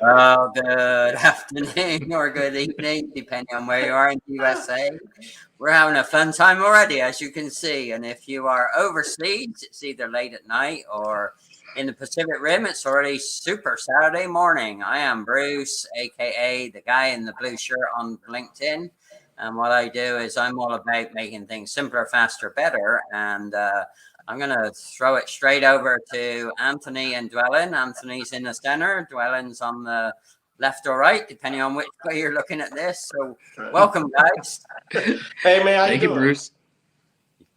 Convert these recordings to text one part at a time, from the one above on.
Well, good afternoon or good evening, depending on where you are in the USA. We're having a fun time already, as you can see. And if you are overseas, it's either late at night or in the Pacific Rim, it's already super Saturday morning. I am Bruce, aka the guy in the blue shirt on LinkedIn. And what I do is I'm all about making things simpler, faster, better. And I'm going to throw it straight over to Anthony and Dwelyn. Anthony's in the center. Dwelyn's on the left or right, depending on which way you're looking at this. So welcome, guys. Hey, man. How Thank you, Bruce.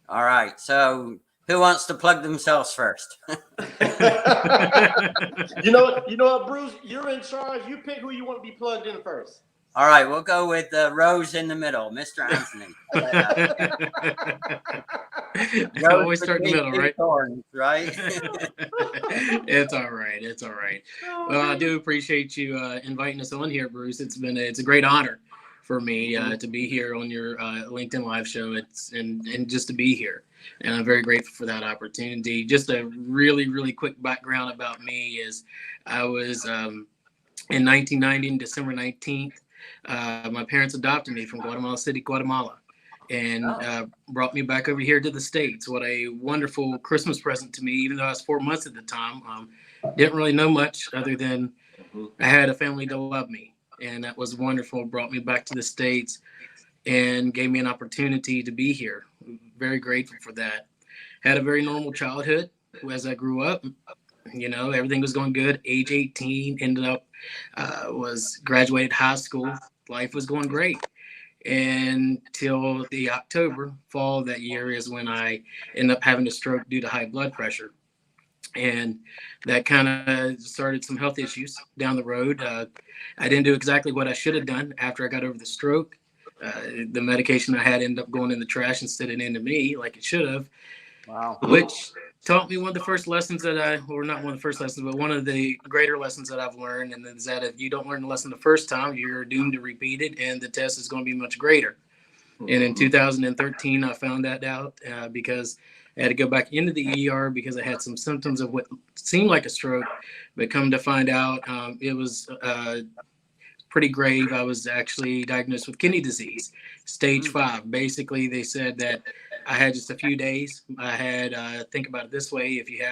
All right. So who wants to plug themselves first? You know what, Bruce? You're in charge. You pick who you want to be plugged in first. All right, we'll go with Rose in the middle, Mr. Anthony. Always start in the middle, right? Thorns, right? It's all right. It's all right. Well, I do appreciate you inviting us on here, Bruce. It's a great honor for me to be here on your LinkedIn Live show. And just to be here, and I'm very grateful for that opportunity. Just a really, really quick background about me is I was in 1990, December 19th. My parents adopted me from Guatemala City, Guatemala, and brought me back over here to the States. What a wonderful Christmas present to me, even though I was 4 months at the time. Didn't really know much other than I had a family to love me, and that was wonderful. Brought me back to the States and gave me an opportunity to be here. Very grateful for that. Had a very normal childhood as I grew up. You know, everything was going good. Age 18, ended up, was graduated high school. Life was going great. Until the fall of that year is when I ended up having a stroke due to high blood pressure. And that kind of started some health issues down the road. I didn't do exactly what I should have done after I got over the stroke. The medication I had ended up going in the trash instead of into me like it should have. Wow. Which taught me one of the first lessons not one of the first lessons, but one of the greater lessons that I've learned, and is that if you don't learn the lesson the first time, you're doomed to repeat it, and the test is going to be much greater. And in 2013, I found that out because I had to go back into the ER because I had some symptoms of what seemed like a stroke, but come to find out it was pretty grave. I was actually diagnosed with kidney disease, stage 5. Basically, they said that I had just a few days. I had, think about it this way, if you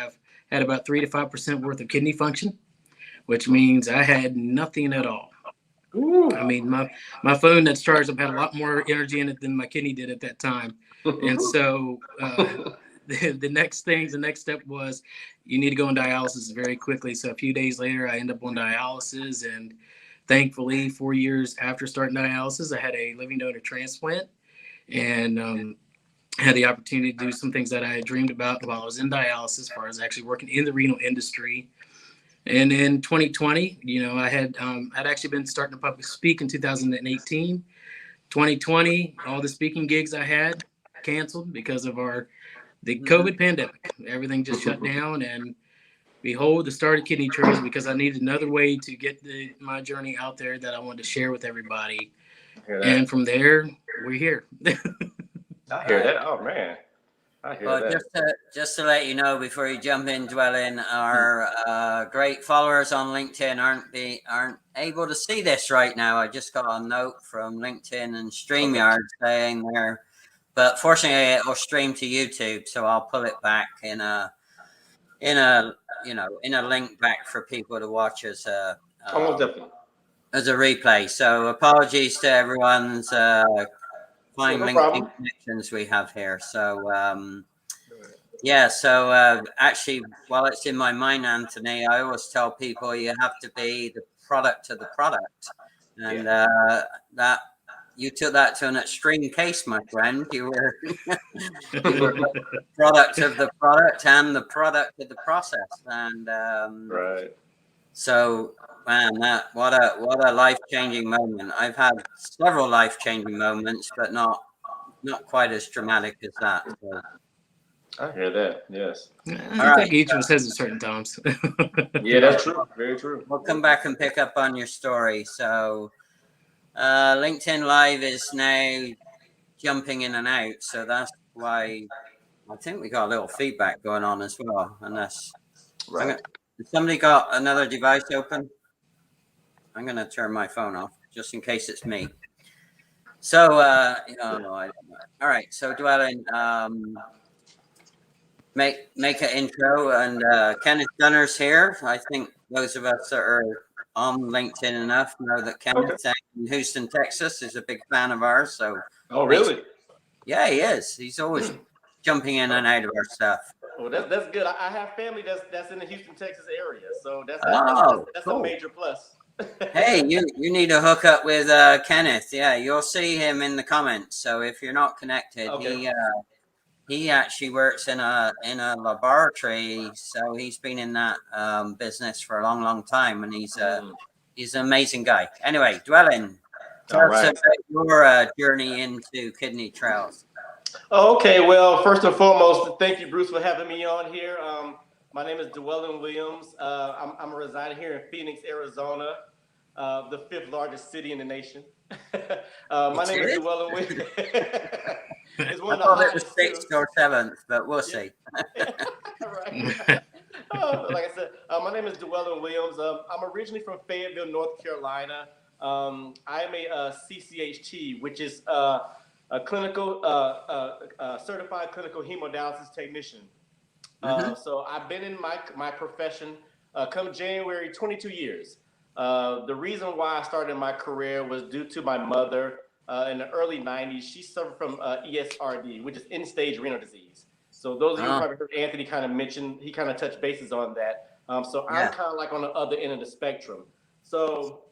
had about 3 to 5% worth of kidney function, which means I had nothing at all. Ooh. I mean, my phone that's charged up had a lot more energy in it than my kidney did at that time. And so the next step was you need to go on dialysis very quickly. So a few days later, I ended up on dialysis, and thankfully, 4 years after starting dialysis, I had a living donor transplant, and had the opportunity to do some things that I had dreamed about while I was in dialysis, as far as actually working in the renal industry. And in 2020, you know, I'd actually been starting to public speak in 2018. 2020, all the speaking gigs I had canceled because of the COVID pandemic. Everything just shut down, and behold, the start of Kidney Trails, because I needed another way to get my journey out there that I wanted to share with everybody. And from there, we're here. I hear that. Oh, man. I hear that. Just to let you know, before you jump in, Dwelyn, our great followers on LinkedIn aren't able to see this right now. I just got a note from LinkedIn and StreamYard saying but fortunately it will stream to YouTube, so I'll pull it back in a link back for people to watch as a replay. So apologies to everyone's fine LinkedIn connections we have here. So actually, while it's in my mind, Anthony, I always tell people you have to be the product of the product, and that you took that to an extreme case, my friend. You were the product of the product and the product of the process, and right. So, man, what a life-changing moment. I've had several life-changing moments, but not quite as dramatic as that. So. I hear that. Yes. I think each of us has at certain times. Yeah, that's true. Very true. We'll come back and pick up on your story. So, LinkedIn Live is now jumping in and out, so that's why I think we got a little feedback going on as well. Unless, right. Somebody got another device open? I'm going to turn my phone off just in case it's me. So, oh, no, I don't know. All right. So, Dwelyn, make an intro, and Kenneth Dunner's here. I think those of us that are on LinkedIn enough know that Kenneth in Houston, Texas, is a big fan of ours. So, Oh, really? Yeah, he is. He's always jumping in and out of our stuff. Well, that's good. I have family that's in the Houston, Texas area, so that's cool. a major plus. Hey, you need to hook up with Kenneth. Yeah, you'll see him in the comments. So if you're not connected, he actually works in a laboratory. So he's been in that business for a long time, and he's an amazing guy. Anyway, Dwelyn, tell us about your journey into kidney trials. Okay, well, first and foremost, thank you, Bruce, for having me on here. My name is Dwelyn Williams. I'm residing here in Phoenix, Arizona, the 5th largest city in the nation. My name is Dwelyn Williams. It's one of the hottest. 6th or 7th, but we'll see. Right. Like I said, my name is Dwelyn Williams. I'm originally from Fayetteville, North Carolina. I'm a CCHT, which is a clinical, certified clinical hemodialysis technician. So I've been in my profession come January 22 years. The reason why I started my career was due to my mother. In the early 90s, she suffered from ESRD, which is end-stage renal disease. So those of you who probably heard Anthony kind of mention, he kind of touched bases on that. So I'm kind of like on the other end of the spectrum. So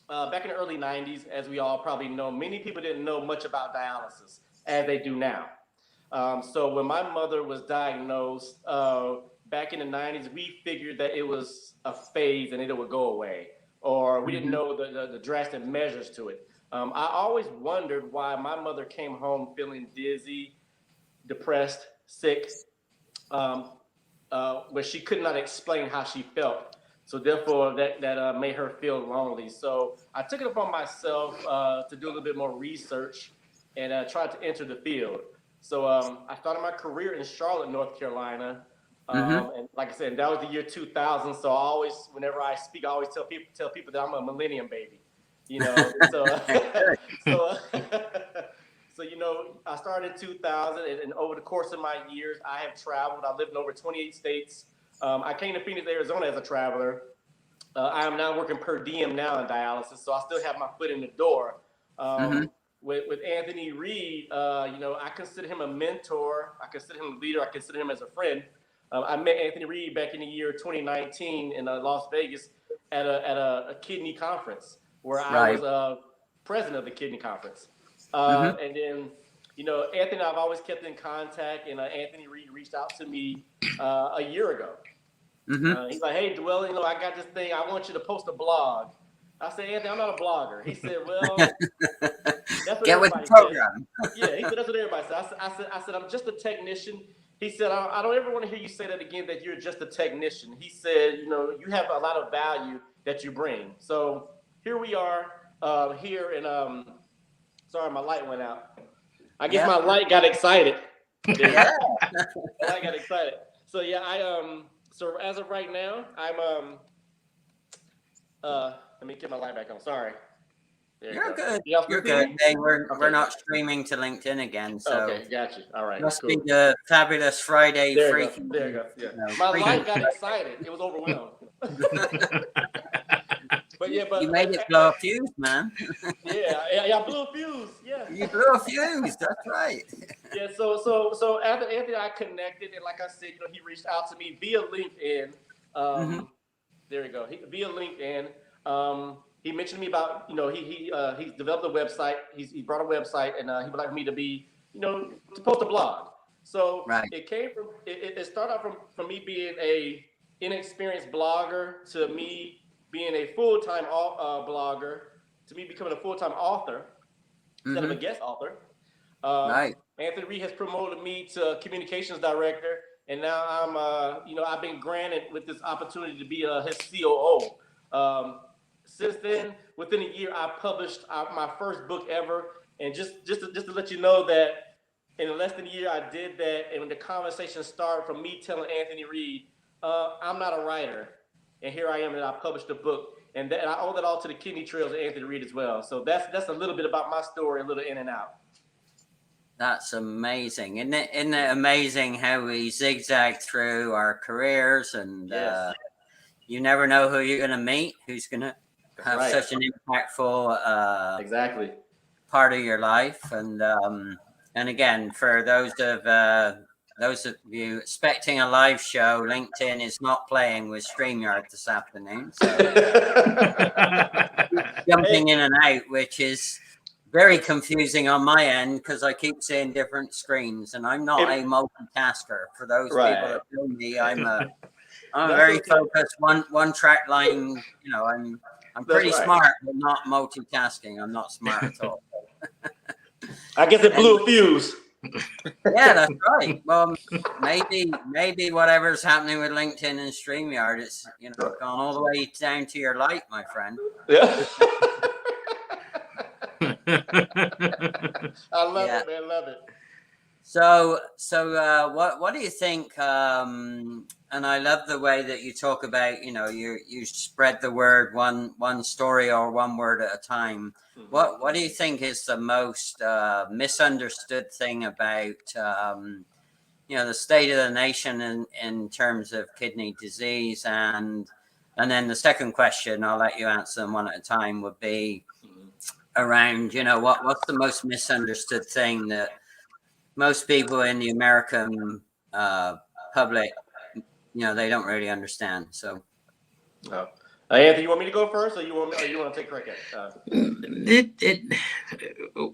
back in the early 90s, as we all probably know, many people didn't know much about dialysis as they do now. So when my mother was diagnosed back in the 90s, we figured that it was a phase and it would go away, or we didn't know the drastic measures to it. I always wondered why my mother came home feeling dizzy, depressed, sick, where she could not explain how she felt. So therefore, that made her feel lonely. So I took it upon myself to do a little bit more research and tried to enter the field. So I started my career in Charlotte, North Carolina. And like I said, that was the year 2000. So I always, whenever I speak, I always tell people that I'm a millennium baby. You know, so you know, I started in 2000, and over the course of my years, I have traveled. I lived in over 28 states. I came to Phoenix, Arizona as a traveler. I am now working per diem now in dialysis, so I still have my foot in the door. With Anthony Reed, you know, I consider him a mentor. I consider him a leader. I consider him as a friend. I met Anthony Reed back in the year 2019 in Las Vegas at a kidney conference, where I was president of the kidney conference. And then, you know, Anthony and I have always kept in contact, and Anthony Reed reached out to me a year ago. He's like, hey, Dwelyn, you know, I got this thing. I want you to post a blog. I said, Anthony, I'm not a blogger. He said, well, that's what get with the program. Yeah, he said, that's what everybody said. I said, I'm just a technician. He said, I don't ever want to hear you say that again, that you're just a technician. He said, you know, you have a lot of value that you bring. So here we are here in, sorry, my light went out. I guess my light got excited. Yeah. My light got excited. So yeah, so as of right now, I'm let me get my light back on. Sorry. You're good. You're good. Hey, we're not streaming to LinkedIn again, so okay, got you. All right, must be the fabulous Friday freaking. There you go. Yeah. My light got excited. It was overwhelmed. But yeah, but you made it blow a fuse, man. yeah, I blew a fuse. Yeah, you blew a fuse. That's right. Yeah, so after Anthony and I connected, and like I said, you know, he reached out to me via LinkedIn. There you go. Via LinkedIn. He mentioned to me about, you know, he's developed a website. He brought a website, and he would like me to be, you know, to post a blog. So it came from it started out from me being a inexperienced blogger to me being a full-time blogger to me becoming a full-time author instead of a guest author. Anthony Reed has promoted me to communications director, and now I'm, you know, I've been granted with this opportunity to be his COO. Since then, within a year, I published my first book ever, and just to let you know that in less than a year, I did that, and when the conversation started from me telling Anthony Reed, I'm not a writer, and here I am, and I published a book. and I owe that all to the kidney trails of Anthony Reed as well. So that's a little bit about my story, a little in and out. That's amazing. Isn't it amazing how we zigzag through our careers, and Yes. You never know who you're going to meet, who's going to have such an impactful exactly part of your life. And again, for those of you expecting a live show, LinkedIn is not playing with StreamYard this afternoon. So jumping in and out, which is very confusing on my end because I keep seeing different screens, and I'm not a multitasker. For those people that know me, I'm a very focused one track line. You know, I'm pretty smart, but not multitasking. I'm not smart at all. I guess it blew a fuse. Yeah, that's right. Well, maybe whatever's happening with LinkedIn and StreamYard, it's gone all the way down to your light, my friend. Yeah. I love it, man. Love it. So what do you think? And I love the way that you talk about, you spread the word one story or one word at a time. Mm-hmm. What do you think is the most misunderstood thing about the state of the nation in terms of kidney disease? And then the second question, I'll let you answer them one at a time, would be around what's the most misunderstood thing that most people in the American public, they don't really understand. So, Anthony, you want me to go first, or you want to take a crack at it?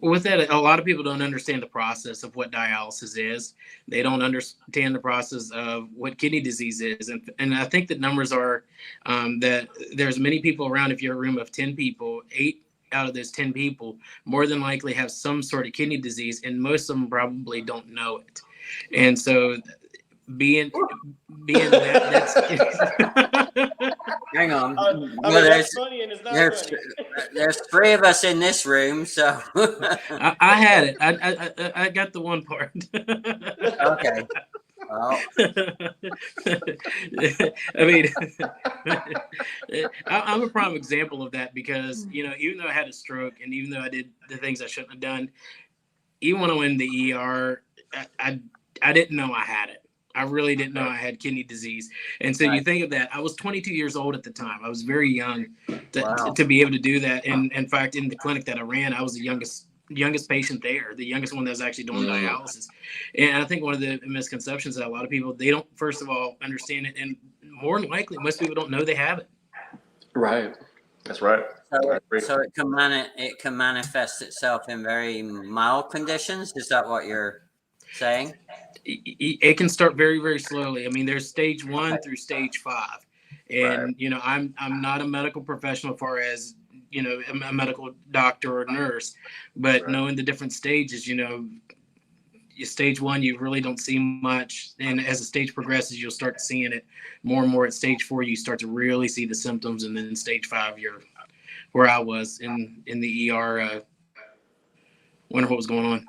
With that, a lot of people don't understand the process of what dialysis is. They don't understand the process of what kidney disease is, and I think the numbers are that there's many people around. If you're a room of 10 people, 8 out of those 10 people more than likely have some sort of kidney disease, and most of them probably don't know it. And so being that's hang on. That's funny, and it's not funny. There's 3 of us in this room, so I had it. I got the one part. Okay. Well. I mean, I'm a prime example of that because, even though I had a stroke and even though I did the things I shouldn't have done, even when I went in the ER, I didn't know I had it. I really didn't know I had kidney disease. And so you think of that. I was 22 years old at the time. I was very young to be able to do that. And in fact, in the clinic that I ran, I was the youngest patient there, the youngest one that was actually doing dialysis. And I think one of the misconceptions that a lot of people, they don't, first of all, understand it. And more than likely, most people don't know they have it. Right. That's right. So it can manifest itself in very mild conditions. Is that what you're saying? It can start very, very slowly. I mean, there's stage 1 through stage 5. And, I'm not a medical professional as far as, a medical doctor or nurse, but knowing the different stages, stage 1, you really don't see much. And as the stage progresses, you'll start seeing it more and more. At stage 4, you start to really see the symptoms. And then stage 5, you're where I was in the ER, wonder what was going on.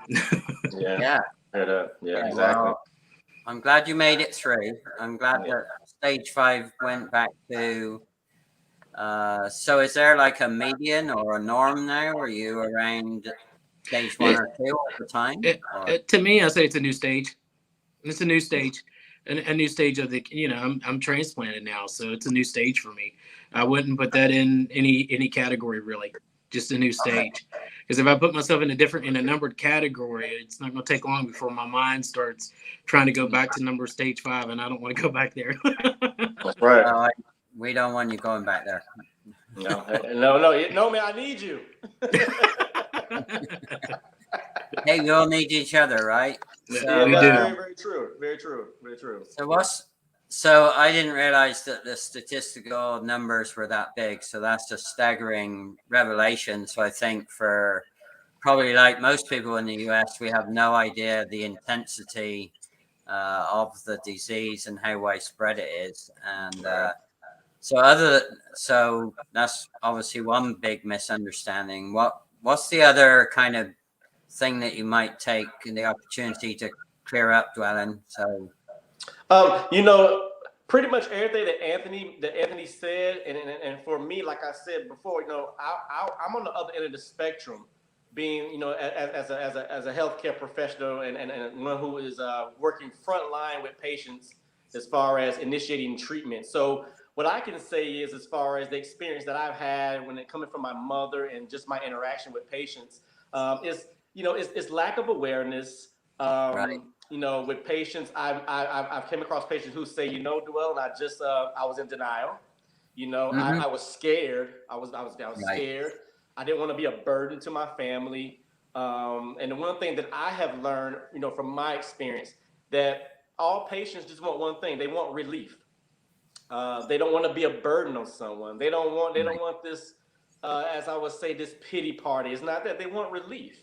Yeah, exactly. Well, I'm glad you made it through. I'm glad that stage 5 went back to. So is there like a median or a norm now? Are you around stage 1 or 2 at the time? To me, I say it's a new stage. It's a new stage, a new stage of the. I'm transplanted now, so it's a new stage for me. I wouldn't put that in any category really. Just a new stage. Because if I put myself in a numbered category, it's not going to take long before my mind starts trying to go back to number stage 5, and I don't want to go back there. That's right. We don't want you going back there. No, man, I need you. Hey, we all need each other, right? So, we do. Very true. Very true. Very true. So I didn't realize that the statistical numbers were that big. So that's a staggering revelation. So I think for probably like most people in the US, we have no idea the intensity of the disease and how widespread it is. And so that's obviously one big misunderstanding. What's the other kind of thing that you might take the opportunity to clear up, Dwelyn? So, pretty much everything that Anthony said, and for me, like I said before, I'm on the other end of the spectrum, being as a healthcare professional and one who is working front line with patients as far as initiating treatment. So what I can say is, as far as the experience that I've had when it coming from my mother and just my interaction with patients, is lack of awareness. Right. With patients, I've came across patients who say, Dwelyn, I was in denial. I was scared. I was scared. I didn't want to be a burden to my family. And the one thing that I have learned, from my experience, that all patients just want one thing: they want relief. They don't want to be a burden on someone. They don't want this, as I would say, this pity party. It's not that. They want relief.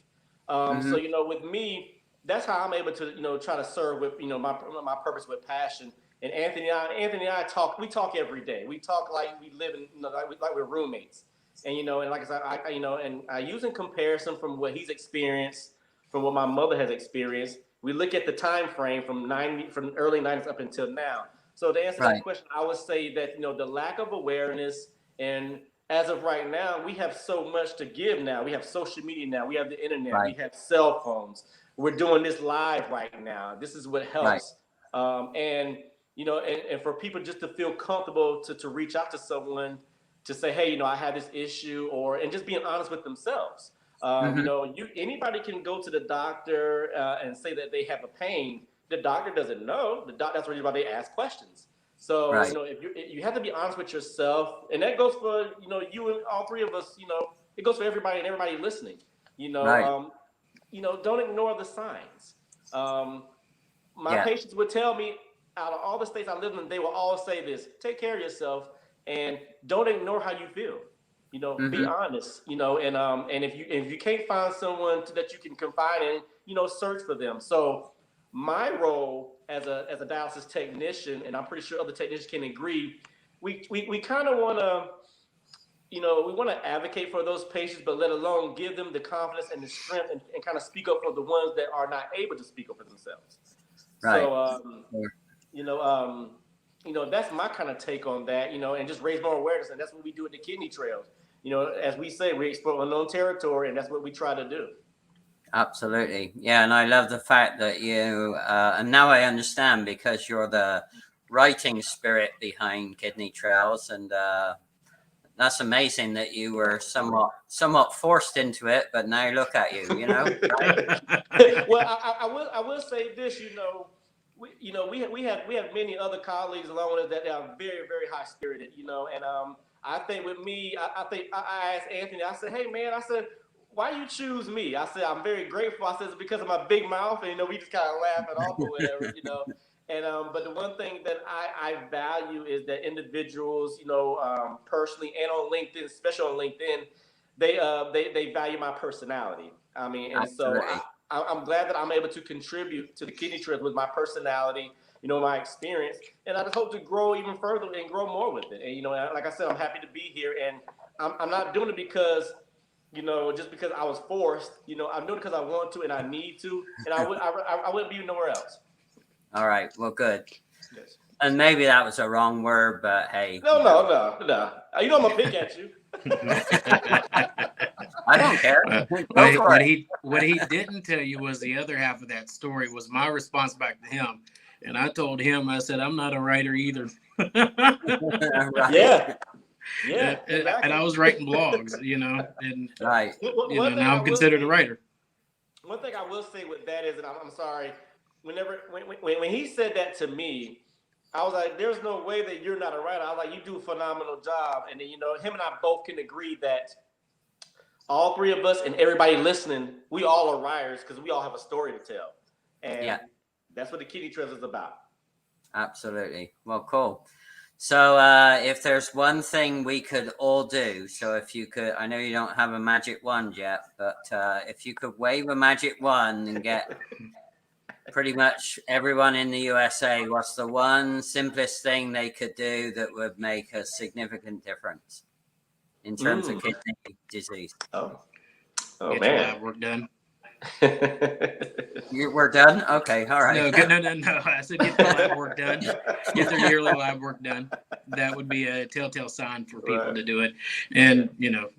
So with me, that's how I'm able to try to serve with my purpose with passion. And Anthony and I talk. We talk every day. We talk like we live in like we're roommates. And and like I said, I use in comparison from what he's experienced, from what my mother has experienced. We look at the time frame from early 90s up until now. So to answer that question, I would say that the lack of awareness, and as of right now, we have so much to give now. We have social media now. We have the internet. We have cell phones. We're doing this live right now. This is what helps. And for people just to feel comfortable to reach out to someone to say, hey, I have this issue, and just being honest with themselves. Anybody can go to the doctor and say that they have a pain. The doctor doesn't know. That's why they ask questions. So if you have to be honest with yourself, and that goes for you and all three of us. It goes for everybody and everybody listening. Don't ignore the signs. My patients would tell me, out of all the states I live in, they will all say this: take care of yourself and don't ignore how you feel. Be honest. And if you can't find someone that you can confide in, search for them. So my role as a dialysis technician, and I'm pretty sure other technicians can agree, we kind of want to, we want to advocate for those patients, but let alone give them the confidence and the strength and kind of speak up for the ones that are not able to speak up for themselves. So, that's my kind of take on that, and just raise more awareness. And that's what we do at the Kidney Trails. As we say, we explore unknown territory, and that's what we try to do. Absolutely. Yeah. And I love the fact that you, and now I understand, because you're the writing spirit behind Kidney Trails. And that's amazing that you were somewhat forced into it, but now look at you, Right? Well, I will say this, we have many other colleagues along with us that are very, very high spirited, and I think with me, I asked Anthony, I said, hey man, I said, why you choose me? I said, I'm very grateful. I said, it's because of my big mouth, and we just kind of laugh it off or whatever, And but the one thing that I value is that individuals, personally and on LinkedIn, especially on LinkedIn, they value my personality. I mean, and Absolutely. So I'm glad that I'm able to contribute to the Kidney Trails with my personality, my experience, and I just hope to grow even further and grow more with it. And like I said, I'm happy to be here, and I'm not doing it because, just because I was forced. I'm doing it because I want to and I need to, and I wouldn't be nowhere else. All right. Well, good. Yes. And maybe that was a wrong word, but hey. No. I'm gonna pick at you. I don't care. What he didn't tell you was the other half of that story was my response back to him. And I told him, I said, I'm not a writer either. Yeah. Yeah. Exactly. And I was writing blogs, and right. Now I'm considered a writer. One thing I will say with that is, and I'm sorry, when he said that to me, I was like, there's no way that you're not a writer. I was like, you do a phenomenal job. And then, him and I both can agree that all three of us and everybody listening, we all are writers because we all have a story to tell. And that's what the Kidney Trails is about. Absolutely. Well, cool. So if there's one thing we could all do, so if you could, I know you don't have a magic wand yet, but if you could wave a magic wand and get pretty much everyone in the USA, what's the one simplest thing they could do that would make a significant difference in terms of kidney disease? Oh get man, your lab work done. We're done? Okay, all right. No. I said get the lab work done. Get their yearly lab work done. That would be a telltale sign for people to do it. And you know,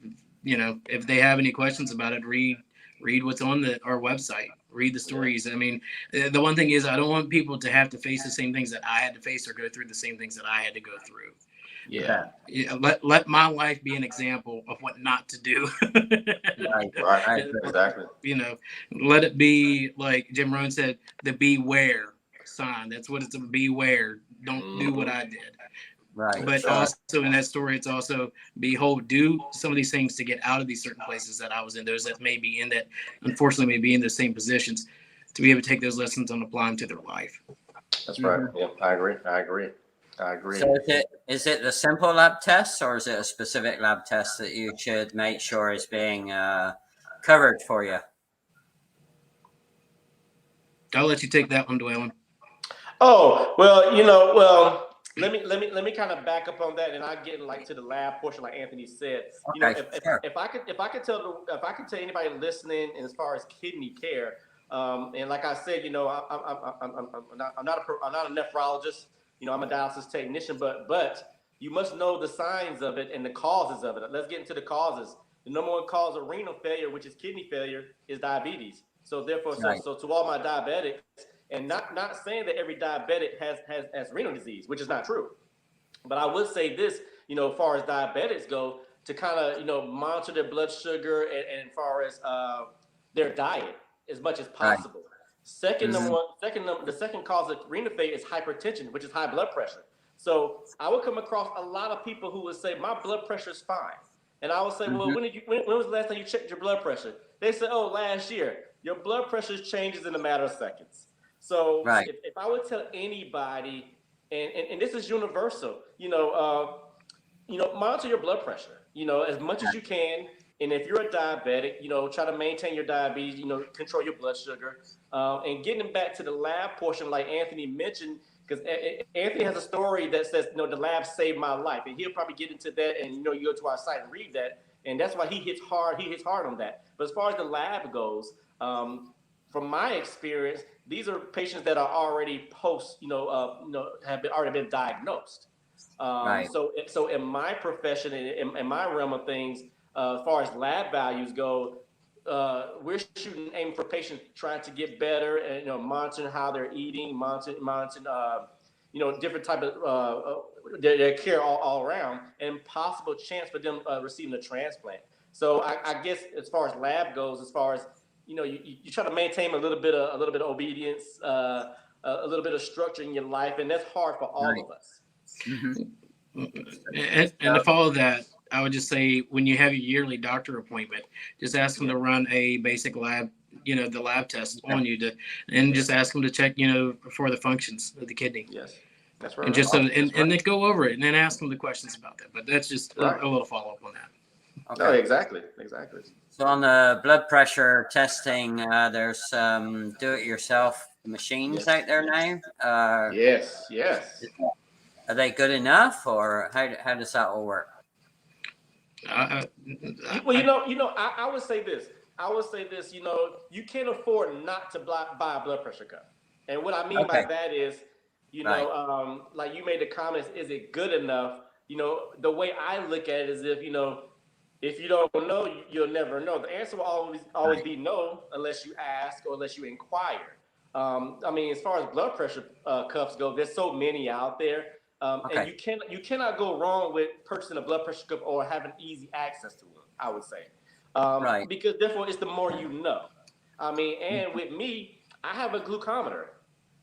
if they have any questions about it, read what's on our website. Read the stories. I mean, the one thing is I don't want people to have to face the same things that I had to face or go through the same things that I had to go through. Yeah. Let my life be an example of what not to do. Right. Exactly. You know, let it be like Jim Rohn said, the beware sign. That's what it's a beware. Don't do what I did. Right. But also in that story, it's also behold, do some of these things to get out of these certain places that I was in, those that may be in that, unfortunately, may be in the same positions, to be able to take those lessons and apply them to their life. That's right. Yeah, I agree. So is it the simple lab tests, or is it a specific lab test that you should make sure is being covered for you? I'll let you take that one, Dwelyn. Oh, well, let me kind of back up on that, and I get like to the lab portion, like Anthony said. If I could tell anybody listening, and as far as kidney care, and like I said, I'm not a nephrologist. I'm a dialysis technician, but you must know the signs of it and the causes of it. Let's get into the causes. The number one cause of renal failure, which is kidney failure, is diabetes. So therefore, so to all my diabetics, and not saying that every diabetic has renal disease, which is not true. But I would say this, as far as diabetics go, to kind of, monitor their blood sugar and as far as their diet as much as possible. Right. The second cause of renal failure is hypertension, which is high blood pressure. So I would come across a lot of people who would say, my blood pressure is fine. And I would say, well, when was the last time you checked your blood pressure? They said, oh, last year. Your blood pressure changes in a matter of seconds. So if I would tell anybody, and this is universal, monitor your blood pressure, as much as you can. And if you're a diabetic, try to maintain your diabetes, control your blood sugar. And getting back to the lab portion, like Anthony mentioned, because Anthony has a story that says, the lab saved my life. And he'll probably get into that, and, you go to our site and read that. And that's why he hits hard on that. But as far as the lab goes, from my experience, these are patients that are already have already been diagnosed. So in my profession, in my realm of things, as far as lab values go, we're aiming for patients trying to get better and monitoring how they're eating, monitoring different type of their care all around, and possible chance for them receiving a transplant. So I guess as far as lab goes, as far as you try to maintain a little bit of obedience, a little bit of structure in your life, and that's hard for all of us. And to follow that, I would just say when you have your yearly doctor appointment, just ask them to run a basic lab, the lab test on you and just ask them to check, for the functions of the kidney. Yes, that's right. And just and then go over it and then ask them the questions about that. But that's just a little follow up on that. Okay. No, exactly. So on the blood pressure testing, there's do-it-yourself machines out there now. Yes. Are they good enough, or how does that all work? Well, I would say this. You can't afford not to buy a blood pressure cuff. And what I mean by that is, like you made the comments, is it good enough? The way I look at it is if you don't know, you'll never know. The answer will always be no, unless you ask or unless you inquire. As far as blood pressure cuffs go, there's so many out there. And you cannot go wrong with purchasing a blood pressure cuff or having easy access to it, I would say. Because therefore it's the more you know. And with me, I have a glucometer,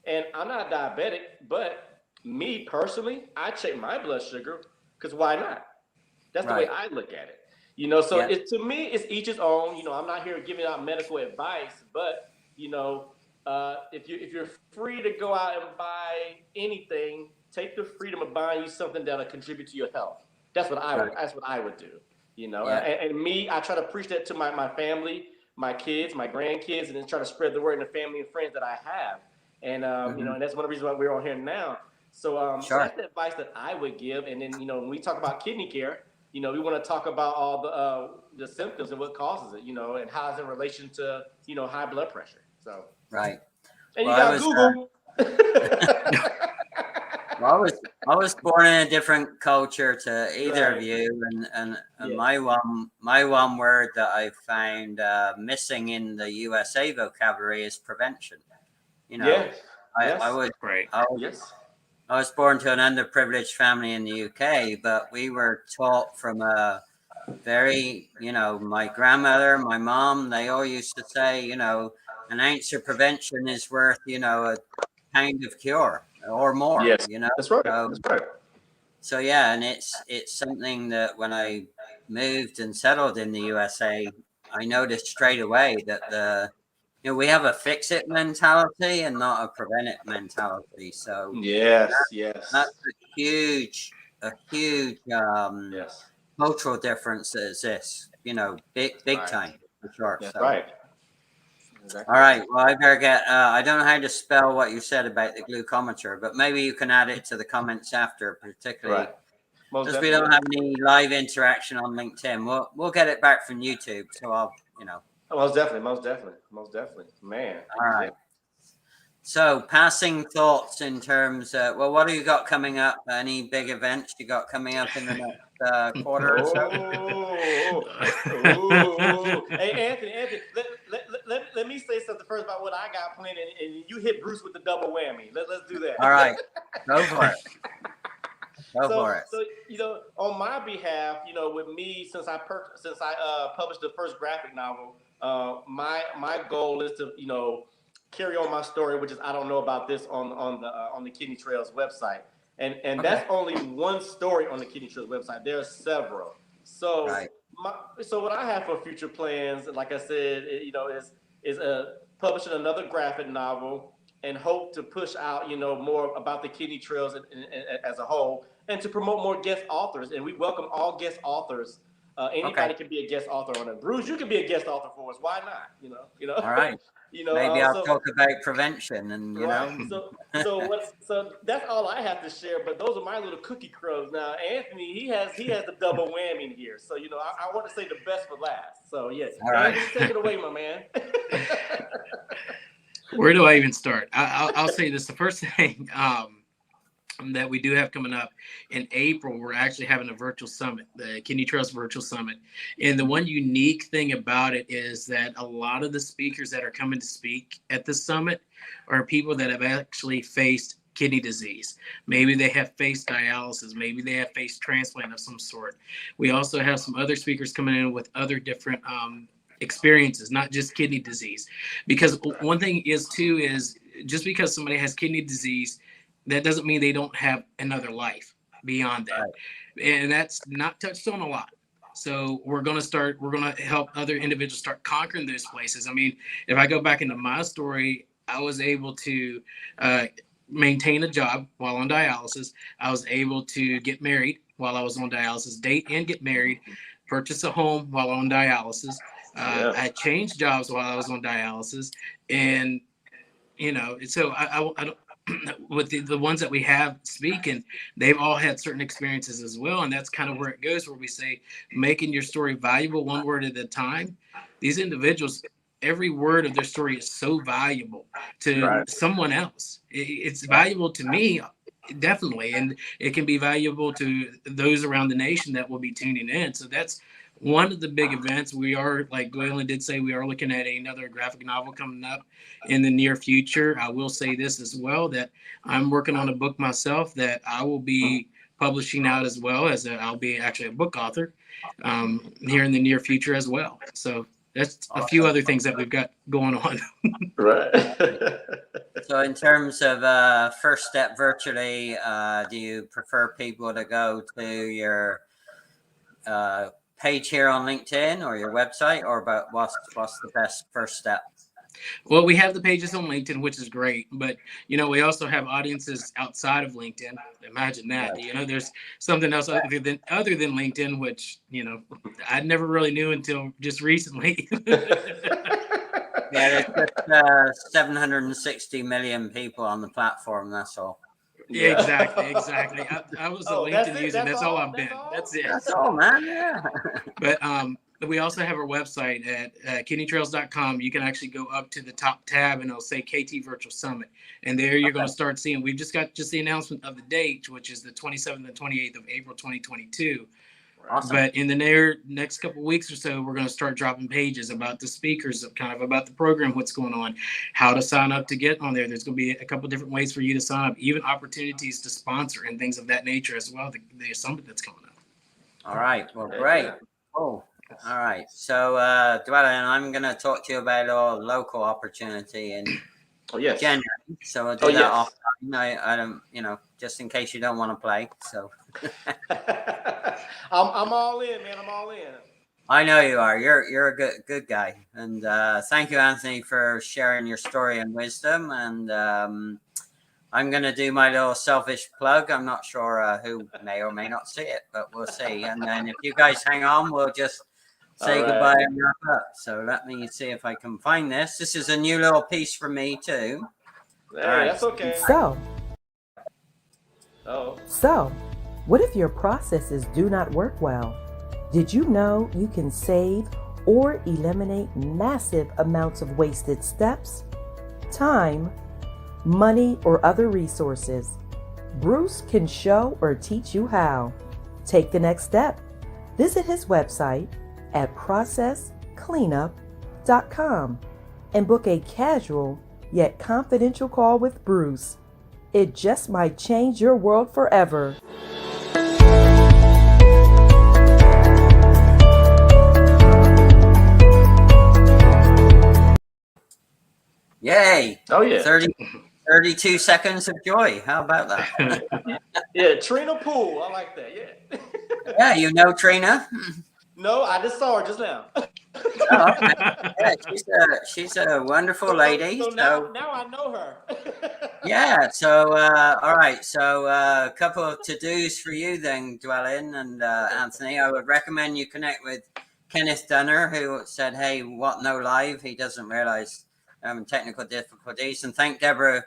and I'm not diabetic, but me personally, I check my blood sugar because why not? That's the way I look at it. To me, it's each his own. I'm not here giving out medical advice, but if you're free to go out and buy anything, take the freedom of buying you something that'll contribute to your health. That's what I would do. And me, I try to preach that to my family, my kids, my grandkids, and then try to spread the word in the family and friends that I have. And and that's one of the reasons why we're on here now. So that's the advice that I would give. And then when we talk about kidney care, we want to talk about all the symptoms and what causes it, and how it's in relation to, high blood pressure. So Right. and Well, you got Google. Well, I was born in a different culture to either Right. of you, and Yes. my one word that I found missing in the USA vocabulary is prevention. Yes. Yes. I was Right. Yes. I was born to an underprivileged family in the UK, but we were taught from a very, my grandmother, my mom, they all used to say, an ounce of prevention is worth, a pound of cure or more, Yes. That's right. So, That's right. so yeah, and it's something that when I moved and settled in the USA, I noticed straight away that we have a fix it mentality and not a prevent it mentality. So Yes. Yes. that's a huge Yes. cultural difference that exists, big Right. time for sure. That's So. right. Exactly. All right. Well, I better get. I don't know how to spell what you said about the glucometer, but maybe you can add it to the comments after, particularly Right. Most because we definitely. don't have any live interaction on LinkedIn. We'll get it back from YouTube. So I'll. Most definitely. Most definitely. Most definitely. Man. All right. So passing thoughts in terms. Well, what have you got coming up? Any big events you got coming up in the next quarter or so? Oh. Hey, Anthony, let me say something first about what I got planned, and you hit Bruce with the double whammy. Let's do that. All right. Go for it. Go for it. So, on my behalf, with me, since I published the first graphic novel, my goal is to, carry on my story, which is I don't know about this on the Kidney Trails website, and okay. That's only one story on the Kidney Trails website. There are several. So, right. So what I have for future plans, like I said, is publishing another graphic novel, and hope to push out, more about the Kidney Trails as a whole, and to promote more guest authors. And we welcome all guest authors. Anybody can be a guest author on it. Bruce, you can be a guest author for us. Why not? All right. Maybe I'll talk about prevention and right. So that's all I have to share. But those are my little cookie crumbs. Now Anthony, he has the double whammy here. So I want to say the best for last. So yes, all right. Anthony, take it away, my man. Where do I even start? I'll say this. The first thing that we do have coming up in April, we're actually having a virtual summit, the Kidney Trails Virtual Summit. And the one unique thing about it is that a lot of the speakers that are coming to speak at this summit are people that have actually faced kidney disease. Maybe they have faced dialysis. Maybe they have faced transplant of some sort. We also have some other speakers coming in with other different experiences, not just kidney disease. Because one thing is just because somebody has kidney disease, that doesn't mean they don't have another life beyond that. Right. And that's not touched on a lot. So we're going to help other individuals start conquering those places. I mean, if I go back into my story, I was able to maintain a job while on dialysis. I was able to get married while I was on dialysis, date and get married, purchase a home while on dialysis. I changed jobs while I was on dialysis. And, so I don't, with the ones that we have speaking, they've all had certain experiences as well. And that's kind of where it goes, where we say, making your story valuable one word at a time. These individuals, every word of their story is so valuable to someone else. It's valuable to me, definitely. And it can be valuable to those around the nation that will be tuning in. So that's one of the big events. We are, like Dwelyn did say, we are looking at another graphic novel coming up in the near future. I will say this as well, that I'm working on a book myself that I will be publishing out as well, as I'll be actually a book author here in the near future as well. So that's a few other things that we've got going on. Right. So in terms of first step virtually, do you prefer people to go to your page here on LinkedIn or your website, or about what's the best first step? Well, we have the pages on LinkedIn, which is great, but we also have audiences outside of LinkedIn. Imagine that. There's something else other than LinkedIn, which I never really knew until just recently. Yeah, there's just 760 million people on the platform. That's all. Yeah, exactly. I was a LinkedIn user. That's all I've been. That's it. That's all, man. Yeah. But we also have our website at kidneytrails.com. You can actually go up to the top tab and it'll say KT Virtual Summit. And there you're going to start seeing, we've just got the announcement of the date, which is the 27th and 28th of April, 2022. Awesome. But in the next couple of weeks or so, we're going to start dropping pages about the speakers, kind of about the program, what's going on, how to sign up to get on there. There's going to be a couple different ways for you to sign up, even opportunities to sponsor and things of that nature as well. The summit that's coming up. All right. Well, great. Cool. All right. So, Dwelyn, I'm going to talk to you about our local opportunity in January. So I'll do that off. I don't, just in case you don't want to play. So I'm all in, man. I'm all in. I know you are. You're a good guy. And thank you, Anthony, for sharing your story and wisdom. And I'm going to do my little selfish plug. I'm not sure who may or may not see it, but we'll see. And then if you guys hang on, we'll just say goodbye and wrap up. So let me see if I can find this. This is a new little piece for me too. Hey, that's okay. So, what if your processes do not work well? Did you know you can save or eliminate massive amounts of wasted steps, time, money, or other resources? Bruce can show or teach you how. Take the next step. Visit his website at processcleanup.com and book a casual yet confidential call with Bruce. It just might change your world forever. Yay. Oh, yeah. 32 seconds of joy. How about that? Yeah, Trina Poole. I like that. Yeah. Yeah, you know Trina? No, I just saw her just now. Oh, okay. Yeah, she's a wonderful lady. So now I know her. Yeah. So all right. So a couple of to-dos for you then, Dwelyn and Anthony. I would recommend you connect with Kenneth Dunner, who said, "Hey, what no live?" He doesn't realize technical difficulties. And thank Deborah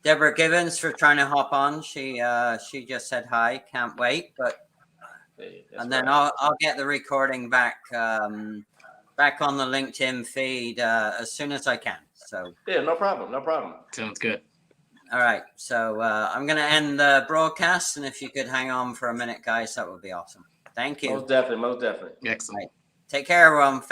Gibbons for trying to hop on. She just said hi. Can't wait. But and then I'll get the recording back on the LinkedIn feed as soon as I can. So yeah, no problem. Sounds good. All right. So I'm going to end the broadcast, and if you could hang on for a minute, guys, that would be awesome. Thank you. Most definitely. Excellent. Right. Take care, everyone.